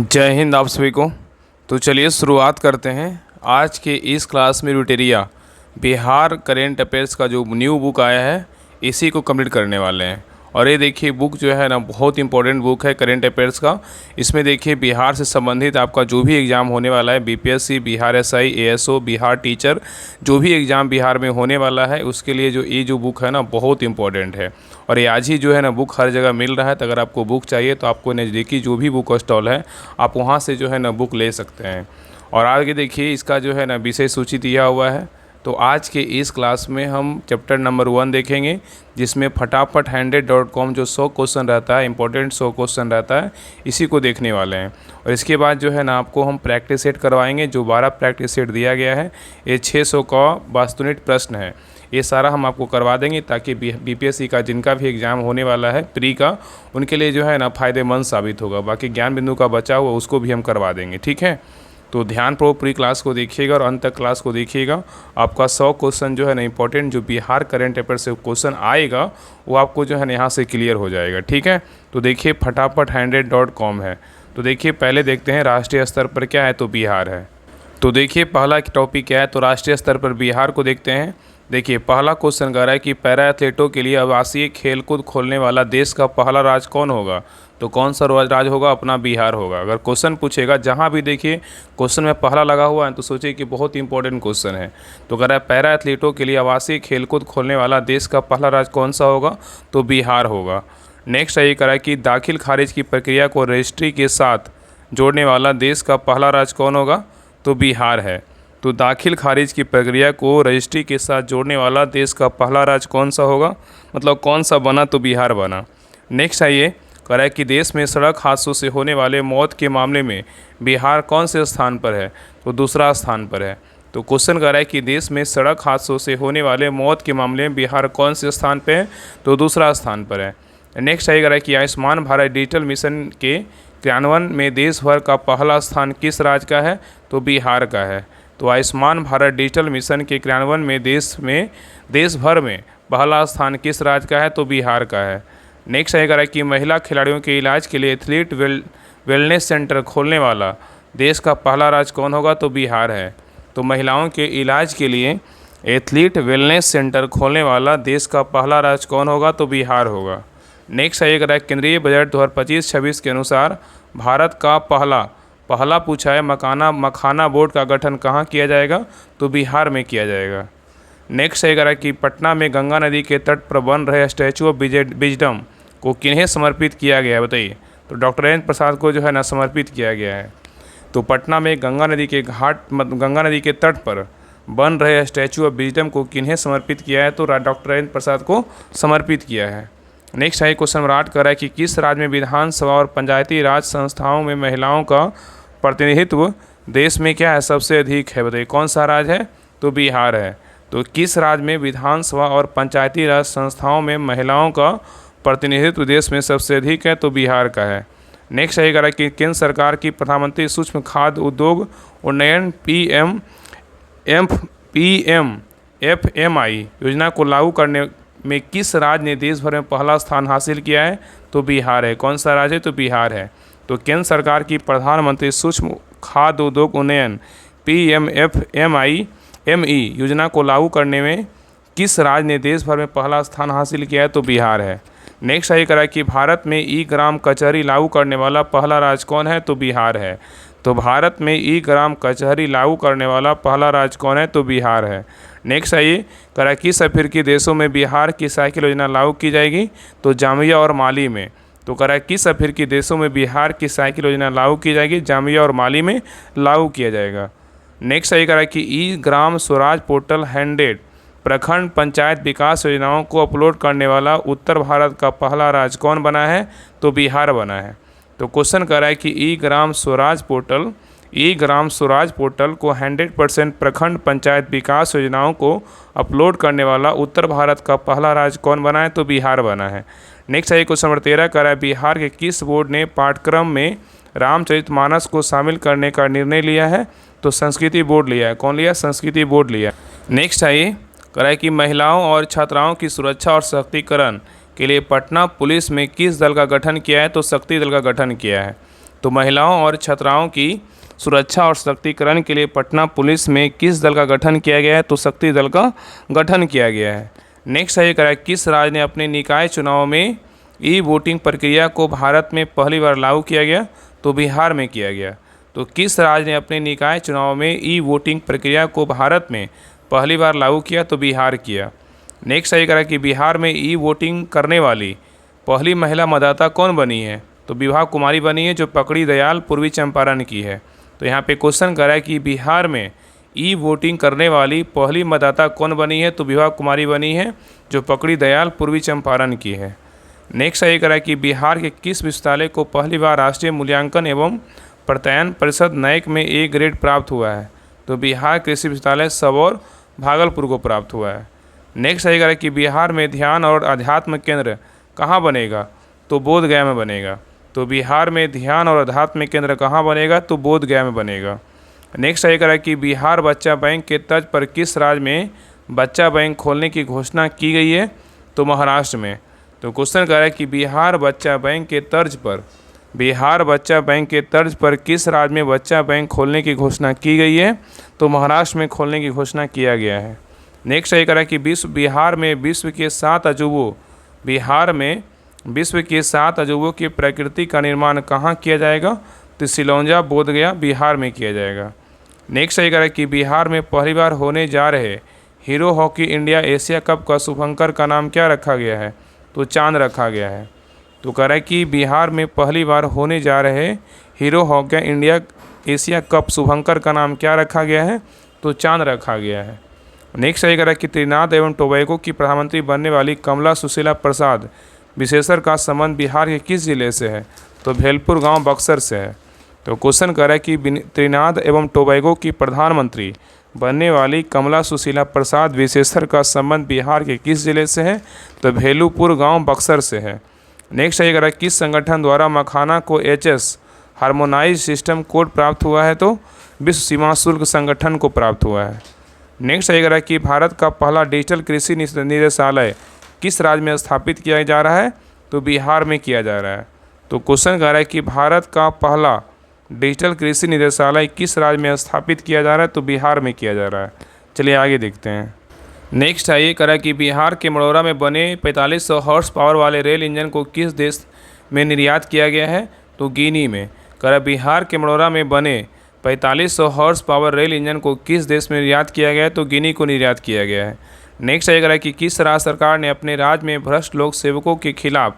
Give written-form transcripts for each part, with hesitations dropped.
जय हिंद आप सभी को। तो चलिए शुरुआत करते हैं। आज के इस क्लास में रुटेरिया बिहार करेंट अफेयर्स का जो न्यू बुक आया है इसी को कंप्लीट करने वाले हैं। और ये देखिए बुक जो है ना बहुत इंपॉर्टेंट बुक है करेंट अफेयर्स का। इसमें देखिए बिहार से संबंधित आपका जो भी एग्ज़ाम होने वाला है BPSC, Bihar SI, ASO, Bihar teacher, जो भी एग्ज़ाम बिहार में होने वाला है उसके लिए जो बुक है ना बहुत इंपॉर्टेंट है। और ये आज ही जो है ना बुक हर जगह मिल रहा है। तो अगर आपको बुक चाहिए तो आपको नज़दीकी जो भी बुक स्टॉल है आप वहाँ से जो है ना बुक ले सकते हैं। और आगे देखिए इसका जो है ना विषय सूची दिया हुआ है। तो आज के इस क्लास में हम चैप्टर नंबर 1 देखेंगे जिसमें फटाफट 100.com जो 100 क्वेश्चन रहता है, इंपॉर्टेंट 100 क्वेश्चन रहता है, इसी को देखने वाले हैं। और इसके बाद जो है ना आपको हम प्रैक्टिस सेट करवाएंगे। जो 12 प्रैक्टिस सेट दिया गया है ये 600 का वास्तुनिक प्रश्न है। ये सारा हम आपको करवा देंगे ताकि बीपीएससी का जिनका भी एग्ज़ाम होने वाला है प्री का, उनके लिए जो है ना फ़ायदेमंद साबित होगा। बाकी ज्ञान बिंदु का बचा हुआ उसको भी हम करवा देंगे, ठीक है। तो ध्यानपूर्वक पूरी क्लास को देखिएगा और अंत तक क्लास को देखिएगा। आपका 100 क्वेश्चन जो है ना इंपॉर्टेंट जो बिहार करंट अफेयर से क्वेश्चन आएगा वो आपको जो है ना यहाँ से क्लियर हो जाएगा, ठीक है। तो देखिए फटाफट 100.com है। तो देखिए पहले देखते हैं राष्ट्रीय स्तर पर क्या है, तो बिहार है। तो देखिए पहला टॉपिक क्या है, तो राष्ट्रीय स्तर पर बिहार को देखते हैं। देखिए पहला क्वेश्चन कह रहा है कि पैरा एथलीटों के लिए आवासीय खेलकूद खोलने वाला देश का पहला राज्य कौन होगा। तो कौन सा राज्य होगा, अपना बिहार होगा। अगर क्वेश्चन पूछेगा जहाँ भी देखिए क्वेश्चन में पहला लगा हुआ है तो सोचिए कि बहुत इंपॉर्टेंट क्वेश्चन है। तो कह रहा है पैरा एथलीटों के लिए आवासीय खेलकूद खोलने वाला देश का पहला राज्य कौन सा होगा, तो बिहार होगा। नेक्स्ट ये कह रहा है कि दाखिल खारिज की प्रक्रिया को रजिस्ट्री के साथ जोड़ने वाला देश का पहला राज्य कौन होगा, तो बिहार है। तो दाखिल खारिज की प्रक्रिया को रजिस्ट्री के साथ जोड़ने वाला देश का पहला राज्य कौन सा होगा, मतलब कौन सा बना, तो बिहार बना। नेक्स्ट आइए कह रहा है कि देश में सड़क हादसों से होने वाले मौत के मामले में बिहार कौन से स्थान पर है, तो दूसरा स्थान पर है। तो क्वेश्चन कह रहा है कि देश में सड़क हादसों से होने वाले मौत के मामले में बिहार कौन से स्थान पर है, तो दूसरा स्थान पर है। नेक्स्ट आइए कह रहा है कि आयुष्मान भारत डिजिटल मिशन के क्रियान्वयन में देश भर का पहला स्थान किस राज्य का है, तो बिहार का है। तो आयुष्मान भारत डिजिटल मिशन के क्रियान्वयन में देश भर में पहला स्थान किस राज्य का है, तो बिहार का है। नेक्स्ट आएगा है कि महिला खिलाड़ियों के इलाज के लिए एथलीट वेलनेस सेंटर खोलने वाला देश का पहला राज्य कौन होगा, तो बिहार है। तो महिलाओं के इलाज के लिए एथलीट वेलनेस सेंटर खोलने वाला देश का पहला राज्य कौन होगा, तो बिहार होगा। नेक्स्ट आएगा केंद्रीय बजट 2025-26 के अनुसार भारत का पहला पूछा है मखाना बोर्ड का गठन कहाँ किया जाएगा, तो बिहार में किया जाएगा। नेक्स्ट है कि पटना में गंगा नदी के तट पर बन रहे स्टैचू ऑफ विजडम को किन्हें समर्पित किया गया है, बताइए। तो डॉक्टर राजेंद्र प्रसाद को जो है ना समर्पित किया गया है। तो पटना में गंगा नदी के तट पर बन रहे स्टैचू ऑफ विजडम को किन्हें समर्पित किया है, तो डॉक्टर राजेंद्र प्रसाद को समर्पित किया है। नेक्स्ट है क्वेश्चन नंबर 8 कर रहा है कि किस राज्य में विधानसभा और पंचायती राज संस्थाओं में महिलाओं का प्रतिनिधित्व देश में क्या है, सबसे अधिक है, बताइए कौन सा राज्य है, तो बिहार है। तो किस राज्य में विधानसभा और पंचायती राज संस्थाओं में महिलाओं का प्रतिनिधित्व देश में सबसे अधिक है, तो बिहार का है। नेक्स्ट है कि केंद्र सरकार की प्रधानमंत्री सूक्ष्म खाद्य उद्योग उन्नयन PMFMI योजना को लागू करने में किस राज्य ने देश भर में पहला स्थान हासिल किया है, तो बिहार है। कौन सा राज्य है, तो बिहार है। तो केंद्र सरकार की प्रधानमंत्री सूक्ष्म खाद्य उद्योग उन्नयन PMFMI योजना को लागू करने में किस राज्य ने देश भर में पहला स्थान हासिल किया है, तो बिहार है। नेक्स्ट ये करा कि भारत में ई ग्राम कचहरी लागू करने वाला पहला राज्य कौन है, तो बिहार है। तो भारत में ई ग्राम कचहरी लागू करने वाला पहला राज्य कौन है, तो बिहार है। नेक्स्ट आइए करा किस अफ्रीकी देशों में बिहार की साइकिल योजना लागू की जाएगी, तो जाम्बिया और माली में। तो करा किस अफ्रीकी देशों में बिहार की साइकिल योजना लागू की जाएगी, जाम्बिया और माली में लागू किया जाएगा। नेक्स्ट ये करा कि ई ग्राम स्वराज पोर्टल 100 प्रखंड पंचायत विकास योजनाओं को अपलोड करने वाला उत्तर भारत का पहला राज्य कौन बना है, तो बिहार बना है। तो क्वेश्चन कर रहा है कि ई ग्राम स्वराज पोर्टल को 100% प्रखंड पंचायत विकास योजनाओं को अपलोड करने वाला उत्तर भारत का पहला राज्य कौन बना है, तो बिहार बना है। नेक्स्ट है क्वेश्चन नंबर 13 कर रहा है बिहार के किस बोर्ड ने पाठ्यक्रम में रामचरितमानस को शामिल करने का निर्णय लिया है, तो संस्कृति बोर्ड लिया है। कौन लिया, संस्कृति बोर्ड लिया। नेक्स्ट है कह रहा है कि महिलाओं और छात्राओं की सुरक्षा और सशक्तिकरण के लिए पटना पुलिस में किस दल का गठन किया है, तो शक्ति दल का गठन किया है। तो महिलाओं और छात्राओं की सुरक्षा और सशक्तिकरण के लिए पटना पुलिस में किस दल का गठन किया गया है? तो शक्ति दल का गठन किया गया है। नेक्स्ट है करें, किस राज्य ने अपने निकाय चुनाव में ई वोटिंग प्रक्रिया को भारत में पहली बार लागू किया गया? तो बिहार में किया गया। तो किस राज्य ने अपने निकाय चुनाव में ई वोटिंग प्रक्रिया को भारत में पहली बार लागू किया? तो बिहार किया। नेक्स्ट सही करें कि बिहार में ई वोटिंग करने वाली पहली महिला मतदाता कौन बनी है? तो विभा कुमारी बनी है, जो पकड़ी दयाल पूर्वी चंपारण की है। तो यहाँ पे क्वेश्चन करा है कि बिहार में ई वोटिंग करने वाली पहली मतदाता कौन बनी है? तो विभा कुमारी बनी है, जो पकड़ी दयाल पूर्वी चंपारण की है। नेक्स्ट सही करा है कि बिहार के किस विश्वविद्यालय को पहली बार राष्ट्रीय मूल्यांकन एवं प्रत्ययन परिषद नैक में ए ग्रेड प्राप्त हुआ है? तो बिहार कृषि विश्वविद्यालय सबौर भागलपुर को प्राप्त हुआ है। नेक्स्ट सही करें कि बिहार में ध्यान और अध्यात्म केंद्र कहाँ बनेगा? तो बोधगया में बनेगा। तो बिहार में ध्यान और अध्यात्म केंद्र कहाँ बनेगा? तो बोधगया में बनेगा। नेक्स्ट सही करें कि बिहार बच्चा बैंक के तर्ज पर किस राज्य में बच्चा बैंक खोलने की घोषणा की गई है? तो महाराष्ट्र में। तो क्वेश्चन कह रहा है कि बिहार बच्चा बैंक के तर्ज पर किस राज्य में बच्चा बैंक खोलने की घोषणा की गई है? तो महाराष्ट्र में खोलने की घोषणा किया गया है। नेक्स्ट सही करा कि बिहार में विश्व के 7 अजूबों की प्रकृति का निर्माण कहाँ किया जाएगा? तो सिलौंजा बोधगया बिहार में किया जाएगा। नेक्स्ट सही करा कि बिहार में पहली बार होने जा रहे Hero Hockey India Asia cup का शुभंकर का नाम क्या रखा गया है? तो चांद रखा गया है। तो कह रहा है कि बिहार में पहली बार होने जा रहे Hero Hockey India Asia Cup शुभंकर का नाम क्या रखा गया है? तो चांद रखा गया है। नेक्स्ट सही कह रहा है कि त्रिनाद एवं टोबैगो की प्रधानमंत्री बनने वाली कमला सुशीला प्रसाद विशेषर का संबंध बिहार के किस जिले से है? तो भेलपुर गांव बक्सर से है। तो क्वेश्चन कर रहा है कि त्रिनाद एवं टोबैगो की प्रधानमंत्री बनने वाली कमला सुशीला प्रसाद विशेषर का संबंध बिहार के किस जिले से है? तो भेलुपुर गांव बक्सर से है। नेक्स्ट सही कह रहा है किस संगठन द्वारा मखाना को HS हार्मोनाइज सिस्टम कोड प्राप्त हुआ है? तो विश्व सीमा शुल्क संगठन को प्राप्त हुआ है। नेक्स्ट सही कह रहा है कि भारत का पहला डिजिटल कृषि निदेशालय किस राज्य में स्थापित किया जा रहा है? तो बिहार में किया जा रहा है। तो क्वेश्चन कह रहा है कि भारत का पहला डिजिटल कृषि निदेशालय किस राज्य में स्थापित किया जा रहा है? तो बिहार में किया जा रहा है। चलिए आगे देखते हैं। नेक्स्ट है ये कह रहा है कि बिहार के मड़ौरा में बने 4500 हॉर्स पावर वाले रेल इंजन को किस देश में निर्यात किया गया है? तो गिनी में। कह रहा है बिहार के मड़ौरा में बने 4500 हॉर्स पावर रेल इंजन को किस देश में निर्यात किया गया है? तो गिनी को निर्यात किया गया है। नेक्स्ट है कह रहा है कि किस राज्य सरकार ने अपने राज्य में भ्रष्ट लोक सेवकों के खिलाफ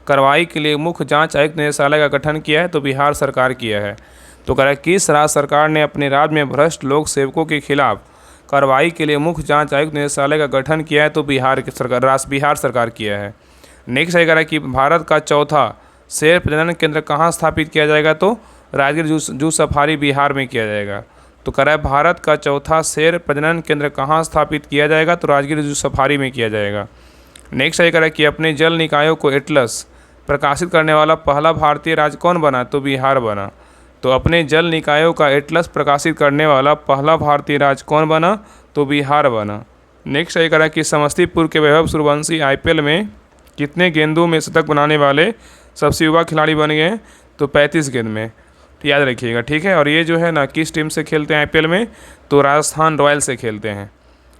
कार्रवाई के लिए मुख्य जांच आयुक्त निदेशालय का गठन किया है? तो बिहार सरकार किया है। तो कह रहा है किस राज्य सरकार ने अपने राज्य में भ्रष्ट लोक सेवकों के खिलाफ कार्रवाई के लिए मुख्य जांच आयुक्त निदेशालय का गठन किया है? तो बिहार सरकार किया है। नेक्स्ट है कह रहा है कि भारत का चौथा शेर प्रजनन केंद्र कहाँ स्थापित किया जाएगा? तो राजगीर जू सफारी बिहार में किया जाएगा। तो कह रहा है भारत का चौथा शेर प्रजनन केंद्र कहाँ स्थापित किया जाएगा? तो राजगीर जू सफारी में किया जाएगा। नेक्स्ट है कह रहा है कि अपने जल निकायों को एटलस प्रकाशित करने वाला पहला भारतीय राज्य कौन बना? तो बिहार बना। तो अपने जल निकायों का एटलस प्रकाशित करने वाला पहला भारतीय राज्य कौन बना? तो बिहार बना। नेक्स्ट है कह रहा है कि समस्तीपुर के वैभव सूर्यवंशी IPL में कितने गेंदों में शतक बनाने वाले सबसे युवा खिलाड़ी बन गए? तो 35 गेंद में। तो याद रखिएगा, ठीक है। और ये जो है ना किस टीम से खेलते हैं IPL में? तो राजस्थान रॉयल से खेलते हैं।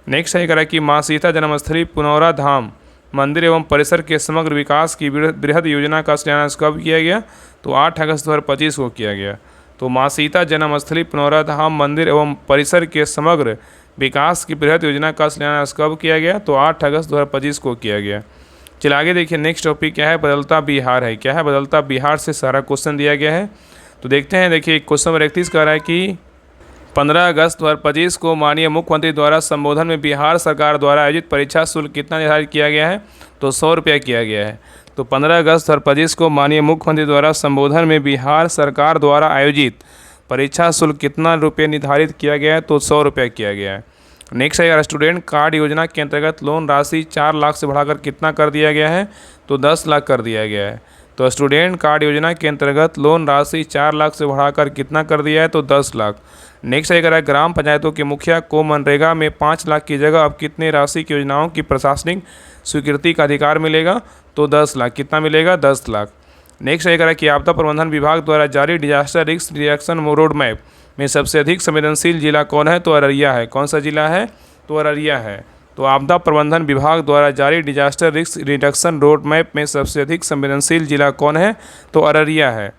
नेक्स्ट है कह रहा है कि माँ सीता जन्मस्थली पुनौरा धाम मंदिर एवं परिसर के समग्र विकास की बृहद योजना का शिलान्यास कब किया गया? तो 8 अगस्त 2025 को किया गया। तो माँ सीता जन्मस्थली पुनौरा धाम मंदिर एवं परिसर के समग्र विकास की बृहद योजना का शिलान्यास कब किया गया? तो 8 अगस्त 2025 को किया गया। चलिए आगे देखिए, नेक्स्ट टॉपिक क्या है? बदलता बिहार है। क्या है? बदलता बिहार से सारा क्वेश्चन दिया गया है। तो देखते हैं। देखिए क्वेश्चन नंबर 31 कह रहा है कि 15 अगस्त 2025 को माननीय मुख्यमंत्री द्वारा संबोधन में बिहार सरकार द्वारा आयोजित परीक्षा शुल्क कितना निर्धारित किया गया है? तो 100 रुपया किया गया है। तो 15 अगस्त 2025 को माननीय मुख्यमंत्री द्वारा संबोधन में बिहार सरकार द्वारा आयोजित परीक्षा शुल्क कितना रुपये निर्धारित किया गया है? तो 100 रुपया किया गया है। नेक्स्ट है स्टूडेंट कार्ड योजना के अंतर्गत लोन राशि 4 लाख से बढ़ाकर कितना कर दिया गया है? तो 10 लाख कर दिया गया है। तो स्टूडेंट कार्ड योजना के अंतर्गत लोन राशि 4 लाख से बढ़ाकर कितना कर दिया है? तो 10 लाख। नेक्स्ट है ग्राम पंचायतों के मुखिया को मनरेगा में 5 लाख की जगह अब कितने राशि की योजनाओं की प्रशासनिक स्वीकृति का अधिकार मिलेगा? तो 10 लाख। कितना मिलेगा? 10 लाख। नेक्स्ट आएगा कि आपदा प्रबंधन विभाग द्वारा जारी disaster risk reduction road map में सबसे अधिक संवेदनशील जिला कौन है? तो अररिया है। कौन सा जिला है? तो अररिया है। तो आपदा प्रबंधन विभाग द्वारा जारी disaster risk reduction road map में सबसे अधिक संवेदनशील जिला कौन है? तो अररिया है।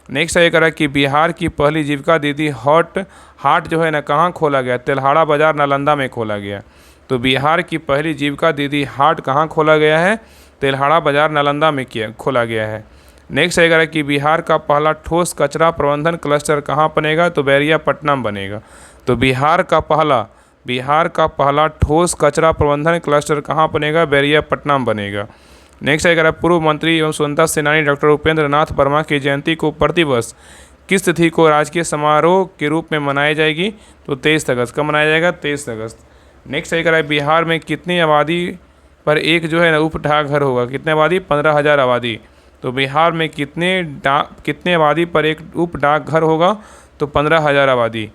नेक्स्ट आएगा कि बिहार की पहली जीविका दीदी हाट जो है ना कहाँ खोला गया? तेल्हाड़ा बाजार नालंदा में खोला गया। तो बिहार की पहली जीविका दीदी हाट कहाँ खोला गया है? तेल्हाड़ा बाजार नालंदा में खोला गया है। नेक्स्ट आएगा कि बिहार का पहला ठोस कचरा प्रबंधन क्लस्टर कहाँ बनेगा? तो बैरिया पटना में बनेगा। तो बिहार का पहला ठोस कचरा प्रबंधन क्लस्टर कहाँ बनेगा? बैरिया पटना में बनेगा। नेक्स्ट आएगा पूर्व मंत्री एवं स्वतंत्रता सेनानी डॉक्टर उपेंद्र नाथ वर्मा की जयंती को प्रतिवर्ष किस तिथि को राजकीय समारोह के रूप में मनाई जाएगी? तो 23 अगस्त। कब मनाया जाएगा? 23 अगस्त। नेक्स्ट आएगा बिहार में कितनी आबादी पर एक जो है ना उप डाकघर होगा? कितने आबादी? 15,000 आबादी। तो बिहार में कितने आबादी पर एक उप डाकघर होगा? तो 15,000 आबादी।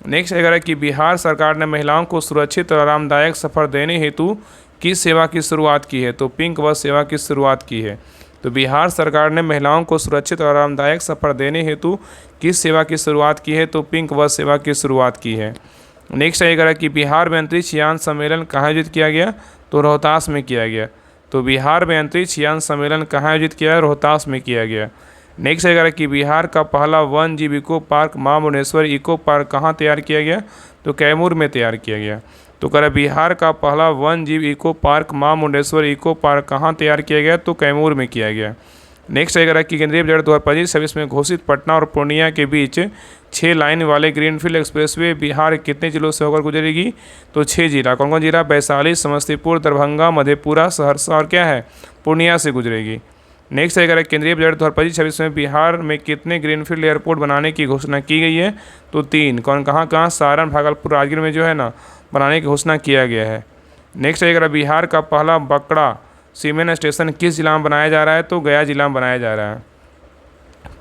नेक्स्ट आएगा कि बिहार सरकार ने महिलाओं को सुरक्षित और आरामदायक सफ़र देने हेतु किस सेवा की शुरुआत की है? तो पिंक बस सेवा की शुरुआत की है। तो बिहार सरकार ने महिलाओं को सुरक्षित और आरामदायक सफ़र देने हेतु किस सेवा की शुरुआत की है? तो पिंक बस सेवा की शुरुआत की है। नेक्स्ट आएगा कि बिहार में अंतरिक्ष यान सम्मेलन कहाँ आयोजित किया गया? तो रोहतास में किया गया। तो बिहार में अंतरिक्ष यान सम्मेलन कहाँ आयोजित किया है? रोहतास में किया गया। नेक्स्ट आएगा कि बिहार का पहला वन जीव इको पार्क माँ मुंडेश्वर इको पार्क कहाँ तैयार किया गया? तो कैमूर में तैयार किया गया। तो कह रहा बिहार का पहला वन जीव इको पार्क माँ मुंडेश्वर इको पार्क कहाँ तैयार किया गया? तो कैमूर में किया गया। नेक्स्ट आएगा कि केंद्रीय बजट 2025-26 में घोषित पटना और पूर्णिया के बीच 6 लाइन वाले ग्रीनफील्ड एक्सप्रेसवे बिहार कितने जिलों से होकर गुजरेगी? तो 6 जिला। कौन कौन जिला? वैशाली, समस्तीपुर, दरभंगा, मधेपुरा, सहरसा और क्या है? पूर्णिया से गुजरेगी। नेक्स्ट आएगा केंद्रीय बजट 2025-26 में बिहार में कितने ग्रीनफील्ड एयरपोर्ट बनाने की घोषणा की गई है? तो 3। कहाँ? सारण, भागलपुर, राजगीर में जो है ना बनाने की घोषणा किया गया है। नेक्स्ट आएगा बिहार का पहला बकड़ा सीमेंट स्टेशन किस जिला में बनाया जा रहा है? तो गया जिला में बनाया जा रहा है।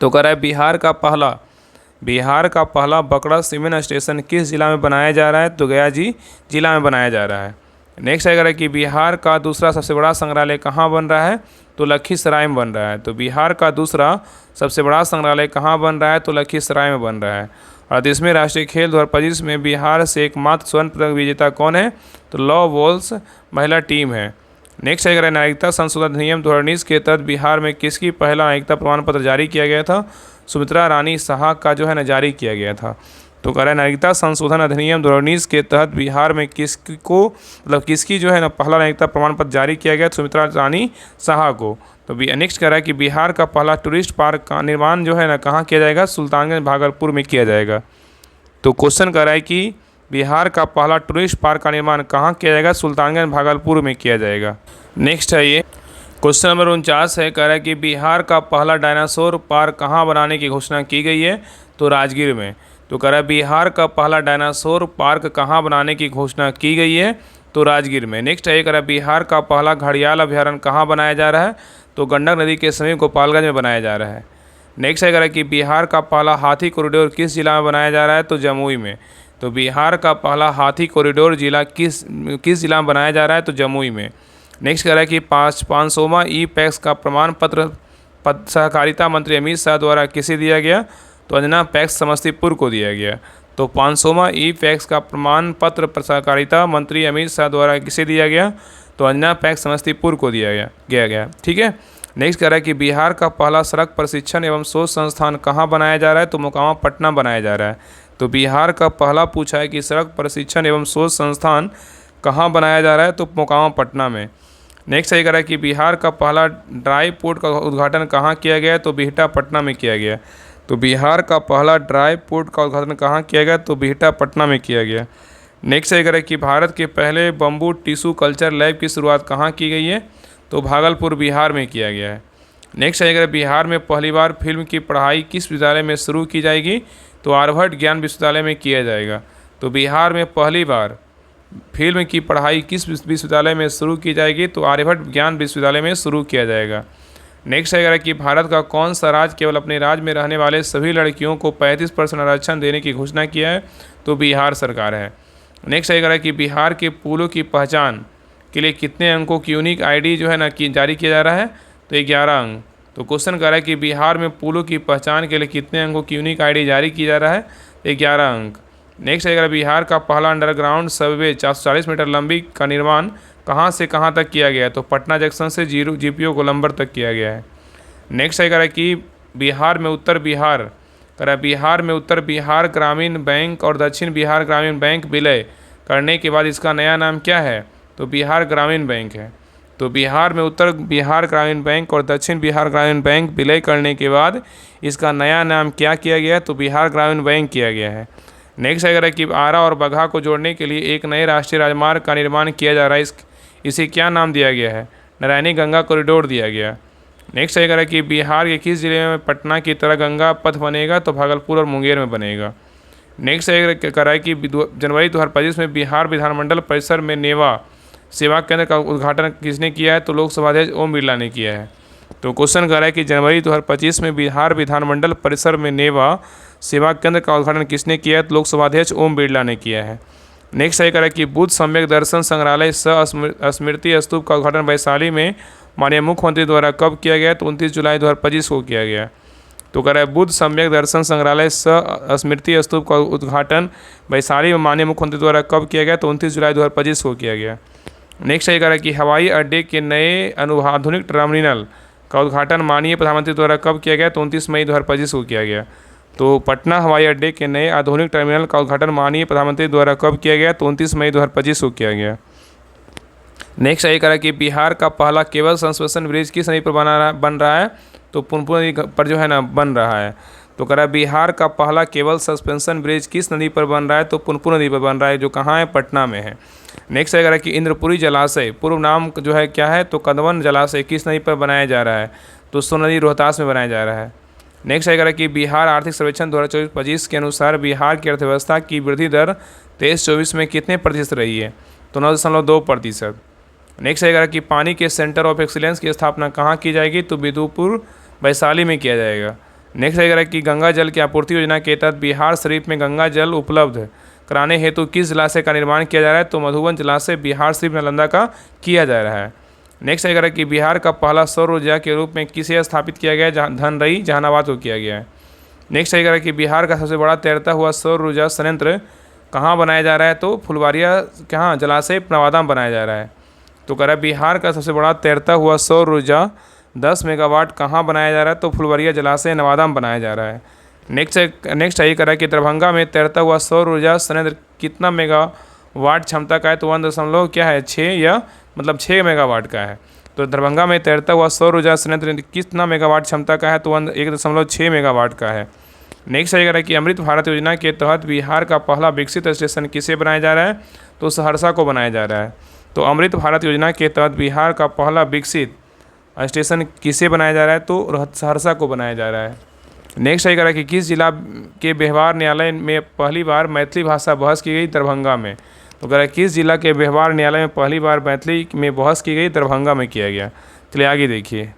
तो कह रहा है बिहार का पहला बकड़ा सीमेंट स्टेशन किस जिला में बनाया जा रहा है? तो गया जिला में बनाया जा रहा है। नेक्स्ट आएगा कि बिहार का दूसरा सबसे बड़ा संग्रहालय कहाँ बन रहा है? तो लखीसराय में बन रहा है। तो बिहार का दूसरा सबसे बड़ा संग्रहालय कहाँ बन रहा है? तो लखीसराय में बन रहा है। और 30वें राष्ट्रीय खेल 2025 में बिहार से एकमात्र स्वर्ण पदक विजेता कौन है? तो लॉ वॉल्स महिला टीम है। नेक्स्ट आएगा नागरिकता संशोधन अधिनियम 2019 के तहत बिहार में किसकी पहला नागरिकता प्रमाण पत्र जारी किया गया था? सुमित्रा रानी साहा का जो है ना जारी किया गया था। तो कह रहा है नागरिकता संशोधन अधिनियम 2019 के तहत बिहार में किसकी जो है ना पहला नागरिकता प्रमाण पत्र जारी किया गया? सुमित्रा रानी साहा को। तो नेक्स्ट कह रहा है कि बिहार का पहला टूरिस्ट पार्क का निर्माण जो है ना कहाँ किया जाएगा? सुल्तानगंज भागलपुर में किया जाएगा। तो क्वेश्चन कह रहा है कि बिहार का पहला टूरिस्ट पार्क का निर्माण कहाँ किया जाएगा? सुल्तानगंज भागलपुर में किया जाएगा। नेक्स्ट है ये क्वेश्चन नंबर 49 है। कह रहा है कि बिहार का पहला डायनासोर पार्क कहाँ बनाने की घोषणा की गई है? तो राजगीर में। तो कह रहा है बिहार का पहला डायनासोर पार्क कहाँ बनाने की घोषणा की गई है? तो राजगीर में। नेक्स्ट है कह रहा है बिहार का पहला घड़ियाल अभ्यारण्य कहाँ बनाया जा रहा है? तो गंडक नदी के समीप गोपालगंज में बनाया जा रहा है। नेक्स्ट है कह रहा है कि बिहार का पहला हाथी कॉरिडोर किस जिला में बनाया जा रहा है? तो जमुई में। तो बिहार का पहला हाथी कॉरिडोर जिला किस जिला में बनाया जा रहा है? तो जमुई में। नेक्स्ट कह रहा है कि 500वां ई पैक्स का प्रमाण पत्र सहकारिता मंत्री अमित शाह द्वारा किसे दिया गया? तो अंजना पैक्स समस्तीपुर को दिया गया। तो 500वां ई पैक्स का प्रमाण पत्र सहकारिता मंत्री अमित शाह द्वारा किसे दिया गया? तो अंजना पैक्स समस्तीपुर को दिया गया। ठीक है। नेक्स्ट कह रहा है कि बिहार का पहला सड़क प्रशिक्षण एवं शोध संस्थान कहाँ बनाया जा रहा है? तो मोकामा पटना बनाया जा रहा है। तो बिहार का पहला पूछा है कि सड़क प्रशिक्षण एवं शोध संस्थान कहाँ बनाया जा रहा है? तो मोकामा पटना में। नेक्स्ट सही कह रहा है कि बिहार का पहला ड्राई पोर्ट का उद्घाटन कहाँ किया गया? तो बिहटा पटना में किया गया। तो बिहार का पहला ड्राई पोर्ट का उद्घाटन कहाँ किया गया? तो बिहटा पटना में किया गया। नेक्स्ट सही कह रहा है कि भारत के पहले बम्बू टिश्यू कल्चर लैब की शुरुआत कहाँ की गई है? तो भागलपुर बिहार में किया गया है। नेक्स्ट सही कह रहा है बिहार में पहली बार फिल्म की पढ़ाई किस विद्यालय में शुरू की जाएगी? तो आर्यभट्ट ज्ञान विश्वविद्यालय में किया जाएगा। तो बिहार में पहली बार फिल्म की पढ़ाई किस विश्वविद्यालय में शुरू की जाएगी? तो आर्यभट्ट ज्ञान विश्वविद्यालय में शुरू किया जाएगा। नेक्स्ट है कि भारत का कौन सा राज्य केवल अपने राज्य में रहने वाले सभी लड़कियों को 35% आरक्षण देने की घोषणा किया है? तो बिहार सरकार है। नेक्स्ट है कि बिहार के पुलों की पहचान के लिए कितने अंकों की यूनिक आईडी जो है ना कि जारी किया जा रहा है? तो 11 अंक। तो क्वेश्चन कर रहा है कि बिहार में पुलों की पहचान के लिए कितने अंकों की यूनिक आईडी जारी की जा रहा है? 11 अंक। नेक्स्ट है बिहार का पहला अंडरग्राउंड सबवे 440 मीटर लंबी का निर्माण कहाँ से कहाँ तक किया गया है? तो पटना जंक्शन से जीपीओ गोलंबर तक किया गया है। नेक्स्ट है कि बिहार में उत्तर बिहार ग्रामीण बैंक और दक्षिण बिहार ग्रामीण बैंक विलय करने के बाद इसका नया नाम क्या है? तो बिहार ग्रामीण बैंक है। तो बिहार में उत्तर बिहार ग्रामीण बैंक और दक्षिण बिहार ग्रामीण बैंक विलय करने के बाद इसका नया नाम क्या किया गया है? तो बिहार ग्रामीण बैंक किया गया है। नेक्स्ट है कि आरा और बगहा को जोड़ने के लिए एक नए राष्ट्रीय राजमार्ग का निर्माण किया जा रहा है, इसे क्या नाम दिया गया है? नारायणी गंगा कॉरिडोर दिया गया। नेक्स्ट है कि बिहार के किस जिले में पटना की तरह गंगा पथ बनेगा? तो भागलपुर और मुंगेर में बनेगा। नेक्स्ट है कि जनवरी 2025 में बिहार विधानमंडल परिसर में नेवा सेवा केंद्र का उद्घाटन किसने किया है? तो लोकसभा अध्यक्ष ओम बिरला ने किया है। तो क्वेश्चन कर रहा है कि जनवरी 2025 में बिहार विधानमंडल परिसर में नेवा सेवा केंद्र का उद्घाटन किसने किया है? तो लोकसभा अध्यक्ष ओम बिरला ने किया है। नेक्स्ट है कि बुद्ध सम्यक दर्शन संग्रहालय स्मृति स्तूप का उद्घाटन वैशाली में माननीय मुख्यमंत्री द्वारा कब किया गया? तो 29 जुलाई 2025 को किया गया। तो कह रहा है बुद्ध सम्यक दर्शन संग्रहालय स्मृति स्तूप का उद्घाटन वैशाली में माननीय मुख्यमंत्री द्वारा कब किया गया? तो 29 जुलाई 2025 को किया गया। नेक्स्ट है कह रहा है कि हवाई अड्डे के नए आधुनिक टर्मिनल का उद्घाटन माननीय प्रधानमंत्री द्वारा कब किया गया? तो 29 मई 2025 को किया गया। तो पटना हवाई अड्डे के नए आधुनिक टर्मिनल का उद्घाटन माननीय प्रधानमंत्री द्वारा कब किया गया? तो 29 मई 2025 को किया गया। नेक्स्ट है कह रहा है कि बिहार का पहला केबल सस्पेंशन ब्रिज किस नदी पर बन रहा है? तो पुनपुन नदी पर जो है ना बन रहा है। तो कह रहा है बिहार का पहला केबल सस्पेंशन ब्रिज किस नदी पर बन रहा है? तो पुनपुन नदी पर बन रहा है, जो कहाँ है? पटना में है। नेक्स्ट है कह रहा है कि इंद्रपुरी जलाशय पूर्व नाम जो है क्या है? तो कदवन जलाशय किस नदी पर बनाया जा रहा है? तो सोन नदी रोहतास में बनाया जा रहा है। नेक्स्ट है कह रहा है कि बिहार आर्थिक सर्वेक्षण 2024-25 के अनुसार बिहार की अर्थव्यवस्था की वृद्धि दर 23-24 में कितने प्रतिशत रही है? तो 9.2%। नेक्स्ट है कि पानी के सेंटर ऑफ एक्सीलेंस की स्थापना कहाँ की जाएगी? तो बिदुपुर वैशाली में किया जाएगा। नेक्स्ट है कि गंगा जल की आपूर्ति योजना के तहत बिहार शरीफ में गंगा जल उपलब्ध कराने हेतु किस जलाशय का निर्माण किया जा रहा है? तो मधुबन जलाशय बिहार शरीफ नालंदा का किया जा रहा है। नेक्स्ट है कि बिहार का पहला सौर ऊर्जा के रूप में किसे स्थापित किया गया? धनरई जहानाबाद को किया गया है। नेक्स्ट है कि बिहार का सबसे बड़ा तैरता हुआ सौर ऊर्जा संयंत्र कहाँ बनाया जा रहा है? तो फुलवारिया कहाँ जलाशय नवादा में बनाया जा रहा है। तो कह रहा है बिहार का सबसे बड़ा तैरता हुआ सौर ऊर्जा 10 मेगावाट कहाँ बनाया जा रहा है? तो फुलवारिया जलाशय नवादा में बनाया जा रहा है। नेक्स्ट है कह रहा है कि दरभंगा में तैरता हुआ सौर ऊर्जा संयंत्र कितना मेगावाट क्षमता का है? तो 1.6 मेगावाट का है। तो दरभंगा में तैरता हुआ सौर ऊर्जा संयंत्र कितना मेगावाट क्षमता का है? तो 1.6 मेगावाट का है। नेक्स्ट है कि अमृत भारत योजना के तहत बिहार का पहला विकसित स्टेशन किसे बनाया जा रहा है? तो सहरसा को बनाया जा रहा है। तो अमृत भारत योजना के तहत बिहार का पहला विकसित स्टेशन किसे बनाया जा रहा है? तो सहरसा को बनाया जा रहा है। नेक्स्ट है कि किस जिला के व्यवहार न्यायालय में पहली बार मैथिली भाषा बहस की गई? दरभंगा में। तो कह रहा है किस जिला के व्यवहार न्यायालय में पहली बार मैथिली में बहस की गई? दरभंगा में किया गया। चलिए आगे देखिए।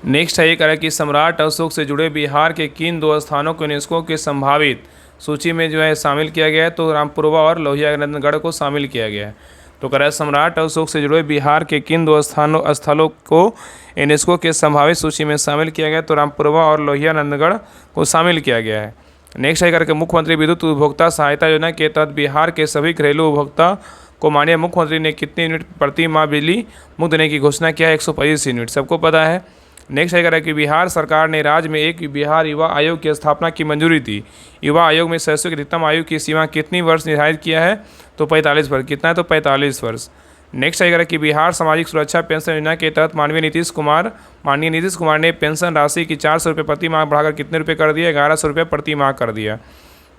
नेक्स्ट है कि सम्राट अशोक से जुड़े बिहार के किन 2 स्थानों को यूनेस्को के संभावित सूची में जो है शामिल किया गया है? तो रामपुरवा और लोहियानंदगढ़ को शामिल किया गया है। तो कह रहा है सम्राट अशोक से जुड़े बिहार के किन 2 स्थलों को यूनेस्को के संभावित सूची में शामिल किया गया? तो रामपुरवा और लोहियानंदगढ़ को शामिल किया गया है। नेक्स्ट है कि मुख्यमंत्री विद्युत उपभोक्ता सहायता योजना के तहत बिहार के सभी घरेलू उपभोक्ता को माननीय मुख्यमंत्री ने कितने यूनिट प्रति माह बिजली मुक्त देने की घोषणा किया है? 125 यूनिट, सबको पता है। नेक्स्ट है कि बिहार सरकार ने राज्य में एक बिहार युवा आयोग की स्थापना की मंजूरी दी। युवा आयोग में सदस्यों की अधिकतम आयु की सीमा कितनी वर्ष निर्धारित किया है? तो 45 वर्ष। कितना है? तो 45 वर्ष। नेक्स्ट है कि बिहार सामाजिक सुरक्षा पेंशन योजना के तहत माननीय नीतीश कुमार ने पेंशन राशि की 400 रुपये प्रति माह बढ़ाकर कितने रुपये कर दिया? 1100 रुपये प्रति माह कर दिया।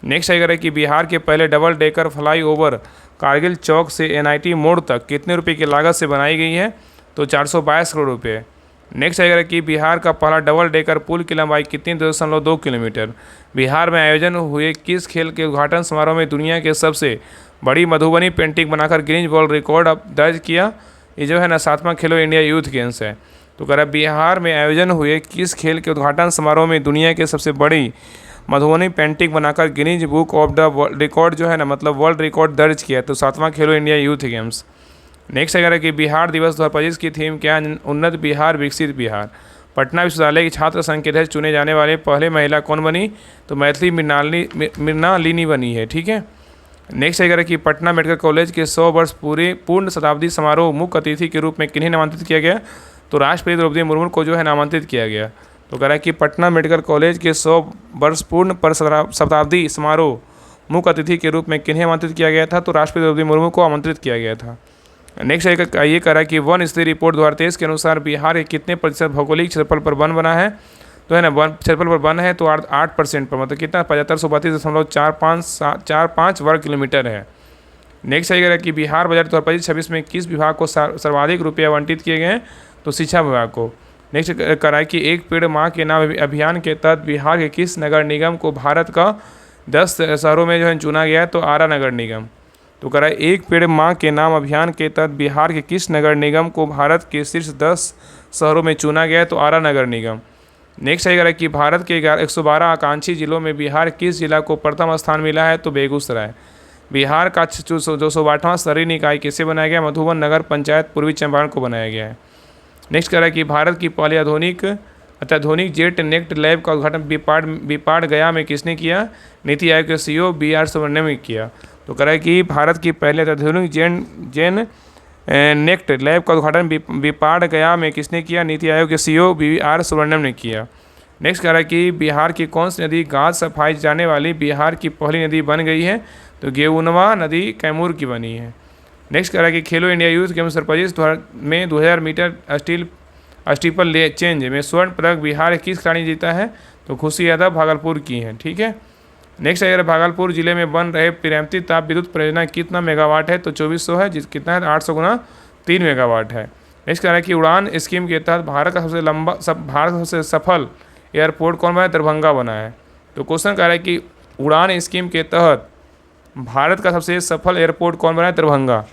नेक्स्ट है कि बिहार के पहले double decker flyover Kargil Chowk से NIT मोड़ तक कितने रुपये की लागत से बनाई गई है? तो 422 करोड़ रुपये। नेक्स्ट है कि बिहार का पहला डबल डेकर पुल की लंबाई कितनी? 2.2 किलोमीटर। बिहार में आयोजन हुए किस खेल के उद्घाटन समारोह में दुनिया के सबसे बड़ी मधुबनी पेंटिंग बनाकर गिनीज वर्ल्ड रिकॉर्ड दर्ज किया? ये जो है ना 7वां खेलो इंडिया यूथ गेम्स है। तो कह रहा है बिहार में आयोजन हुए किस खेल के उद्घाटन समारोह में दुनिया के सबसे बड़ी मधुबनी पेंटिंग बनाकर Guinness book of the record जो है ना मतलब वर्ल्ड रिकॉर्ड दर्ज किया? तो 7वां खेलो इंडिया यूथ गेम्स। नेक्स्ट है कि बिहार दिवस 2025 की थीम क्या है? उन्नत बिहार विकसित बिहार। पटना विश्वविद्यालय की छात्र संघ के अध्यक्ष चुने जाने वाले पहले महिला कौन बनी? तो मैथिली मृणालिनी बनी है। ठीक है। नेक्स्ट है कि पटना मेडिकल कॉलेज के 100 वर्ष पूर्ण शताब्दी समारोह मुख्य अतिथि के रूप में किन्हें नामांकित किया गया? तो राष्ट्रपति द्रौपदी मुर्मू को जो है नामांकित किया गया। तो कह रहा है कि पटना मेडिकल कॉलेज के 100 वर्ष पूर्ण शताब्दी समारोह मुख्य अतिथि के रूप में किन्हें आमंत्रित किया गया था? तो राष्ट्रपति द्रौपदी मुर्मू को आमंत्रित किया गया था। नेक्स्ट ये कह रहा है कि वन स्तरीय रिपोर्ट 2023 के अनुसार बिहार के कितने प्रतिशत भौगोलिक क्षेत्रफल पर वन बना है? तो है ना, वन क्षेत्रफल पर वन है तो 8% पर, मतलब कितना 7532.45 वर्ग किलोमीटर है। नेक्स्ट है कि बिहार बजट 2025-26 में किस विभाग को सर्वाधिक रुपये आवंटित किए गए हैं? तो शिक्षा विभाग को। नेक्स्ट कह रहा है कि एक पेड़ माँ के नाम अभियान के तहत बिहार के किस नगर निगम को भारत का 10 शहरों में जो है चुना गया है? तो आरा नगर निगम। तो कह रहा है एक पेड़ माँ के नाम अभियान के तहत बिहार के किस नगर निगम को भारत के शीर्ष 10 शहरों में चुना गया है? तो आरा नगर निगम। नेक्स्ट है कि भारत के 112 आकांक्षी जिलों में बिहार किस जिला को प्रथम स्थान मिला है? तो बेगूसराय। बिहार का 208वां स्तरीय निकाय किसे बनाया गया? मधुबन नगर पंचायत पूर्वी चंपारण को बनाया गया है। नेक्स्ट कह रहा है कि भारत की पहली अत्याधुनिक जेट नेक्ट लैब का उद्घाटन बिपाड़ गया में किसने किया? नीति आयोग के CEO BR सुब्रमण्यम ने किया। तो कह रहा है कि भारत की पहले अत्याधुनिक जेन नेक्ट लैब का उद्घाटन बिपाड़ गया में किसने किया? नीति आयोग के CEO BR सुब्रमण्यम ने किया। नेक्स्ट कह रहा है कि बिहार की कौन सी नदी गाद सफाई जाने वाली बिहार की पहली नदी बन गई है? तो गेउनवा नदी कैमूर की बनी है। नेक्स्ट कह रहा है कि खेलो इंडिया यूथ गेम्स 2025 में 2000 मीटर स्टीपल चेंज में स्वर्ण पदक बिहार के किस खिलाड़ी ने जीता है? तो खुशी यादव भागलपुर की हैं। ठीक है। नेक्स्ट अगर भागलपुर जिले में बन रहे प्रेमती ताप विद्युत परियोजना कितना मेगावाट है? तो 2400 है, कितना है? 800 गुना 3 मेगावाट है। नेक्स्ट कह रहा है कि उड़ान स्कीम के तहत भारत का सबसे सफल एयरपोर्ट कौन बना है? दरभंगा बना है। तो क्वेश्चन कह रहा है कि उड़ान स्कीम के तहत भारत का सबसे सफल एयरपोर्ट कौन बना है? दरभंगा।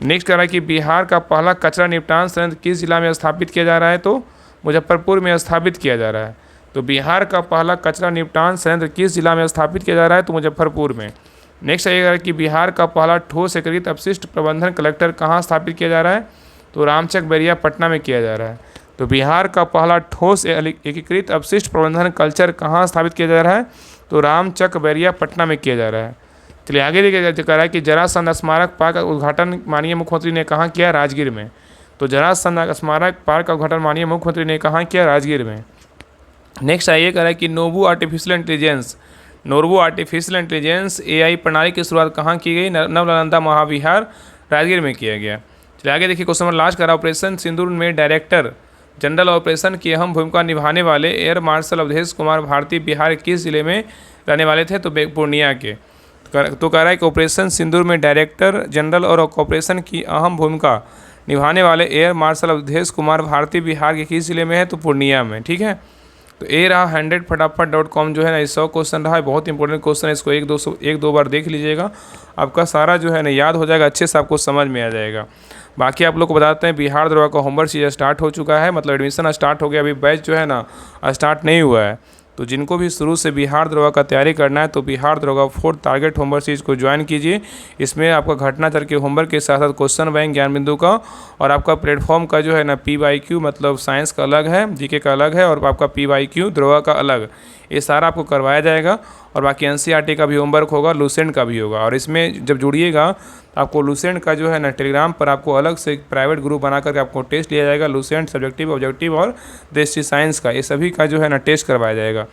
नेक्स्ट कह रहा है कि बिहार का पहला कचरा निपटान संयंत्र किस जिला में स्थापित किया जा रहा है? तो मुजफ्फरपुर में स्थापित किया जा रहा है। तो बिहार का पहला कचरा निपटान संयंत्र किस जिला में स्थापित किया जा रहा है? तो मुजफ्फरपुर में। नेक्स्ट है कि बिहार का पहला ठोस एकीकृत अपशिष्ट प्रबंधन कलेक्टर कहाँ स्थापित किया जा रहा है? तो रामचक बैरिया पटना में किया जा रहा है। तो बिहार का पहला ठोस एकीकृत अपशिष्ट प्रबंधन कल्चर कहाँ स्थापित किया जा रहा है? तो रामचक बैरिया पटना में किया जा रहा है। चलिए आगे देखिए, कह रहा है कि जरासंध स्मारक पार्क का उद्घाटन माननीय मुख्यमंत्री ने कहाँ किया? राजगीर में। तो जरासंध स्मारक पार्क का उद्घाटन माननीय मुख्यमंत्री ने कहाँ किया? राजगीर में। नेक्स्ट आइए कह रहा है कि नोवो आर्टिफिशियल इंटेलिजेंस AI प्रणाली की शुरुआत कहाँ की गई? नवनालंदा महाविहार राजगीर में किया गया। चलिए आगे देखिए, क्वेश्चन नंबर लास्ट करा, ऑपरेशन सिंदूर में डायरेक्टर जनरल ऑपरेशन की अहम भूमिका निभाने वाले एयर मार्शल अवधेश कुमार भारती बिहार किस जिले में रहने वाले थे? तो पूर्णिया के। तो कह रहा है कि ऑपरेशन सिंदूर में डायरेक्टर जनरल और ऑपरेशन की अहम भूमिका निभाने वाले एयर मार्शल अवधेश कुमार भारती बिहार के किस जिले में है? तो पूर्णिया में। ठीक है। तो ये रहा 100फटाफट.com जो है ना, 100 क्वेश्चन रहा है, बहुत इंपॉर्टेंट क्वेश्चन है। इसको एक दो बार देख लीजिएगा, आपका सारा जो है ना याद हो जाएगा, अच्छे से आपको समझ में आ जाएगा। बाकी आप लोग को बताते हैं बिहार दरोगा का होमवर्क सीरीज स्टार्ट हो चुका है, मतलब एडमिशन स्टार्ट हो गया, अभी बैच जो है ना स्टार्ट नहीं हुआ है। तो जिनको भी शुरू से बिहार दरोगा का तैयारी करना है तो बिहार दरोगा 4th टारगेट होमवर्क सीरीज को ज्वाइन कीजिए। इसमें आपका घटनाचर के होमवर्क के साथ साथ क्वेश्चन बैंक ज्ञान बिंदु का और आपका प्लेटफॉर्म का जो है ना PYQ मतलब साइंस का अलग है, GK का अलग है, और आपका PYQ दरोगा का अलग, ये सारा आपको करवाया जाएगा। और बाकी NCERT का भी होमवर्क होगा, लूसेंट का भी होगा। और इसमें जब जुड़िएगा तो आपको लूसेंट का जो है ना टेलीग्राम पर आपको अलग से प्राइवेट ग्रुप बना करके आपको टेस्ट लिया जाएगा। लूसेंट सब्जेक्टिव, ऑब्जेक्टिव और देशी साइंस का, ये सभी का जो है ना टेस्ट करवाया जाएगा।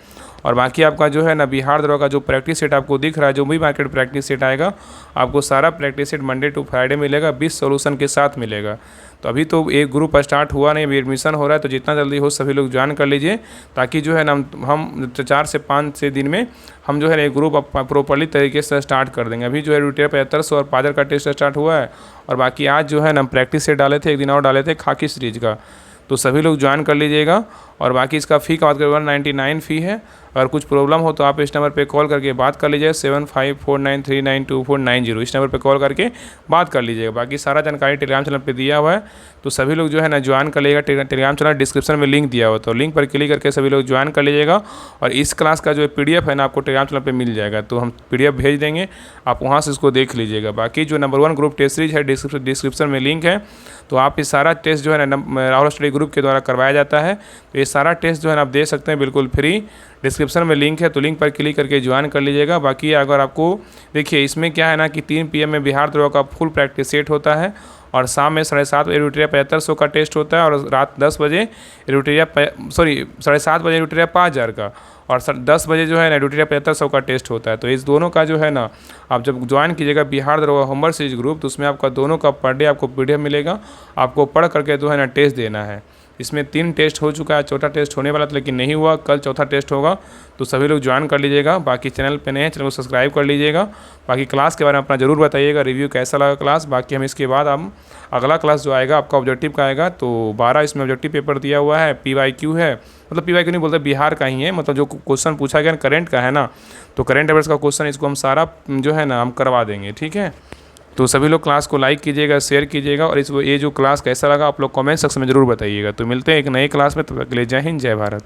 और बाकी आपका जो है ना बिहार दरोगा का जो प्रैक्टिस सेट आपको दिख रहा है, जो भी मार्केट प्रैक्टिस सेट आएगा, आपको सारा practice set Monday to Friday मिलेगा, 20 सॉल्यूशन के साथ मिलेगा। तो अभी तो एक ग्रुप स्टार्ट हुआ नहीं, अभी एडमिशन हो रहा है, तो जितना जल्दी हो सभी लोग ज्वाइन कर लीजिए, ताकि जो है ना हम 4 से 5 दिन में हम जो है ना एक ग्रुप प्रॉपरली तरीके से स्टार्ट कर देंगे। अभी जो है रूटेर 7500 और पाजर का टेस्ट स्टार्ट हुआ है, और बाकी आज जो है ना प्रैक्टिस सेट डाले थे, एक दिन और डाले थे खाकी सीरीज का, तो सभी लोग ज्वाइन कर लीजिएगा। और बाकी इसका फ़ी का बात करें 199 फ़ी है। अगर कुछ प्रॉब्लम हो तो आप इस नंबर पे कॉल करके बात कर लीजिए, 7549392490, इस नंबर पे कॉल करके बात कर लीजिएगा। बाकी सारा जानकारी टेलीग्राम चैनल पे दिया हुआ है, तो सभी लोग जो है ना ज्वाइन कर लीजिएगा। टेलीग्राम चैनल डिस्क्रिप्शन में लिंक दिया हुआ, तो लिंक पर क्लिक करके सभी लोग ज्वाइन कर लीजिएगा। और इस क्लास का जो PDF है ना आपको टेलीग्राम चैनल पर मिल जाएगा, तो हम PDF भेज देंगे, आप वहाँ से इसको देख लीजिएगा। बाकी जो नंबर 1 ग्रुप टेस्ट सीरीज है डिस्क्रिप्शन में लिंक है, तो आप ये सारा टेस्ट जो है ना राहुल स्टडी ग्रुप के द्वारा करवाया जाता है। तो ये सारा टेस्ट जो है ना आप दे सकते हैं बिल्कुल फ्री। डिस्क्रिप्शन में लिंक है, तो लिंक पर क्लिक करके ज्वाइन कर लीजिएगा। बाकी अगर आपको देखिए इसमें क्या है ना कि 3 PM में बिहार दरोगा का फुल प्रैक्टिस सेट होता है, और शाम में 7:30 बजे एडिटोरिया 7500 का टेस्ट होता है, और रात 10 बजे एडिटोरिया 7:30 बजे एडिटोरिया 5000 का, और 10 बजे जो है ना एडिटोरिया 7500 का टेस्ट होता है। तो इस दोनों का जो है ना आप जब ज्वाइन कीजिएगा बिहार दरोगा होमवर्क सीरीज ग्रुप, तो उसमें आपका दोनों का पर डे आपको PDF मिलेगा, आपको पढ़ करके जो है ना टेस्ट देना है। इसमें 3 टेस्ट हो चुका है, चौथा टेस्ट होने वाला था लेकिन नहीं हुआ, कल चौथा टेस्ट होगा। तो सभी लोग ज्वाइन कर लीजिएगा। बाकी चैनल पे नए हैं, चैनल को सब्सक्राइब कर लीजिएगा। बाकी क्लास के बारे में अपना ज़रूर बताइएगा, रिव्यू कैसा लगा क्लास। बाकी हम इसके बाद हम अगला क्लास जो आएगा आपका ऑब्जेक्टिव का आएगा, तो 12 इसमें ऑब्जेक्टिव पेपर दिया हुआ है, PYQ है, मतलब PYQ नहीं बोलते, बिहार का ही है, मतलब जो क्वेश्चन पूछा गया करंट का है ना, तो करंट अफेयर्स का क्वेश्चन इसको हम सारा जो है ना हम करवा देंगे, ठीक है। तो सभी लोग क्लास को लाइक कीजिएगा, शेयर कीजिएगा, और ये जो क्लास कैसा लगा आप लोग कमेंट सेक्शन में ज़रूर बताइएगा। तो मिलते हैं एक नई क्लास में, तब तक के लिए जय हिंद, जय भारत।